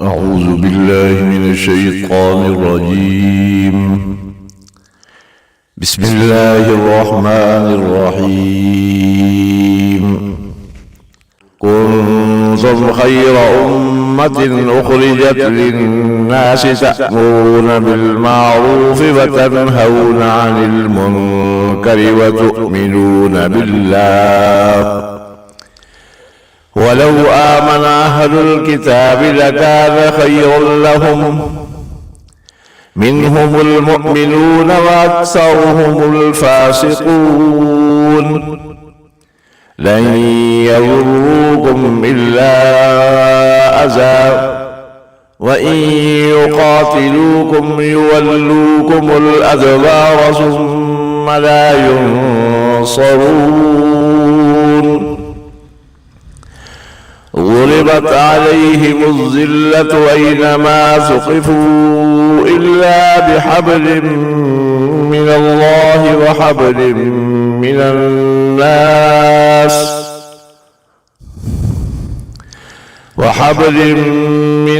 أعوذ بالله من الشيطان الرجيم. بسم الله الرحمن الرحيم. كنتم خير أمة أخرجت للناس تأمرون بالمعروف وتنهون عن المنكر وتؤمنون بالله ولو آمن أهل الكتاب لكان خيرا لهم منهم المؤمنون وأكثرهم الفاسقون لن يضروكم إلا أذى وإن يقاتلوكم يولوكم الأدبار ثم لا ينصرون ضربت عليهم الذلة أينما ثقفوا إلا بحبل من الله وحبل من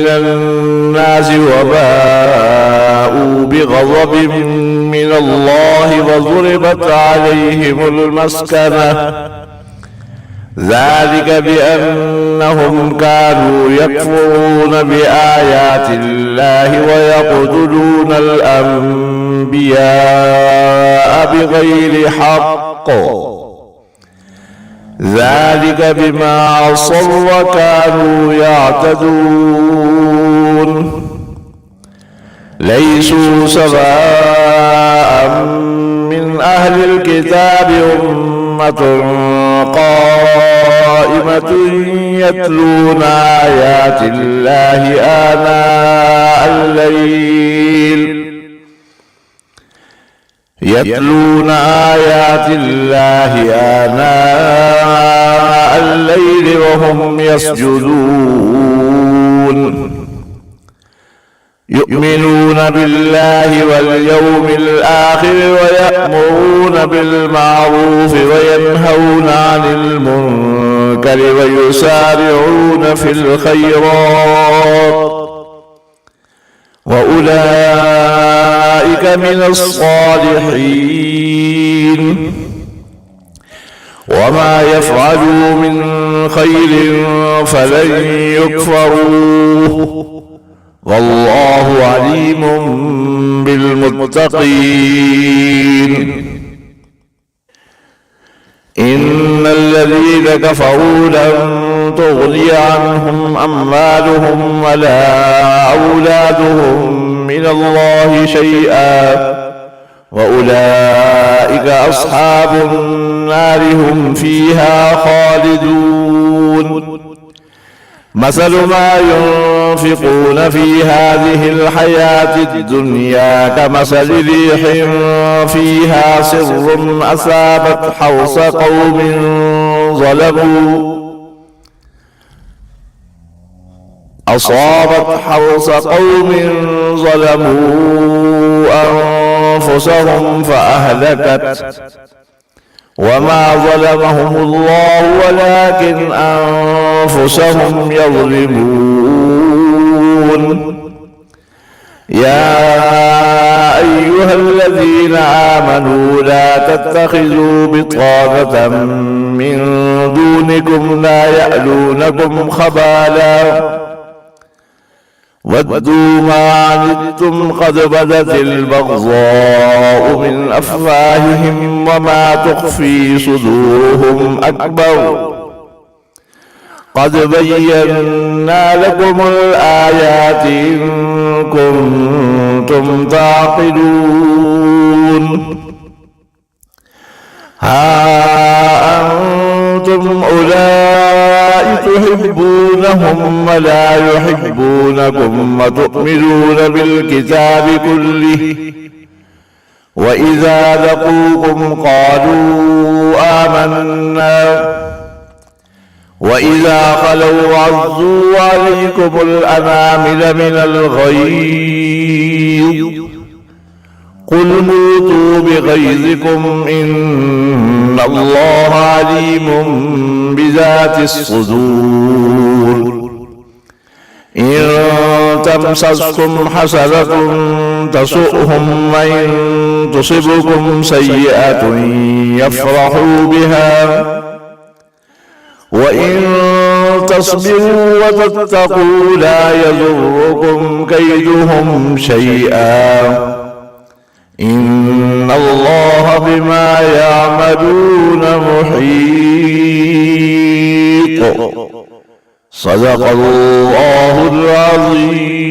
الناس وباءوا بغضب من الله وضربت عليهم المسكنة ذلك بأنهم كانوا يكفرون بآيات الله ويقتلون الأنبياء بغير حق ذلك بما عصوا وكانوا يعتدون ليسوا سواء من أهل الكتاب أمة قائمة يتلون آيات الله آناء الليل وهم يسجدون يؤمنون بالله واليوم الآخر ويأمرون بالمعروف وينهون عن المنكر ويسارعون في الخيرات وأولئك من الصالحين وما يفعلوا من خير فلن يكفروه والله عليم بالمتقين. إن الذين كفروا لن تغني عنهم أموالهم ولا أولادهم من الله شيئا وأولئك أصحاب النار هم فيها خالدون. مثل ما ينفقون في هذه الحياة الدنيا كمثل ريح فيها سر أصابت حرث قوم ظلموا أنفسهم فأهلكت وما ظلمهم الله ولكن أنفسهم يظلمون. يا أيها الذين آمنوا لا تتخذوا بطانة من دونكم لا يألونكم خبالا ودوا ما عنتم قد بدت البغضاء من أفواههم وما تخفي صدورهم أكبر قد بينا لكم الآيات إن كنتم تعقلون. ها أنتم أولئك تحبونهم ولا يحبونكم وتؤمنون بالكتاب كله وإذا لقوكم قالوا آمنا وإذا خلوا عضوا عليكم الأنامل من الغيظ قل موتوا بغيظكم إن الله عليم بذات الصدور. إن تمسسكم حسنة تسؤهم وإن تصبكم سيئة يفرحوا بها وإن تصبروا وتتقوا لا يضركم كيدهم شيئا إن الله بما يعملون محيط. صدق الله العظيم.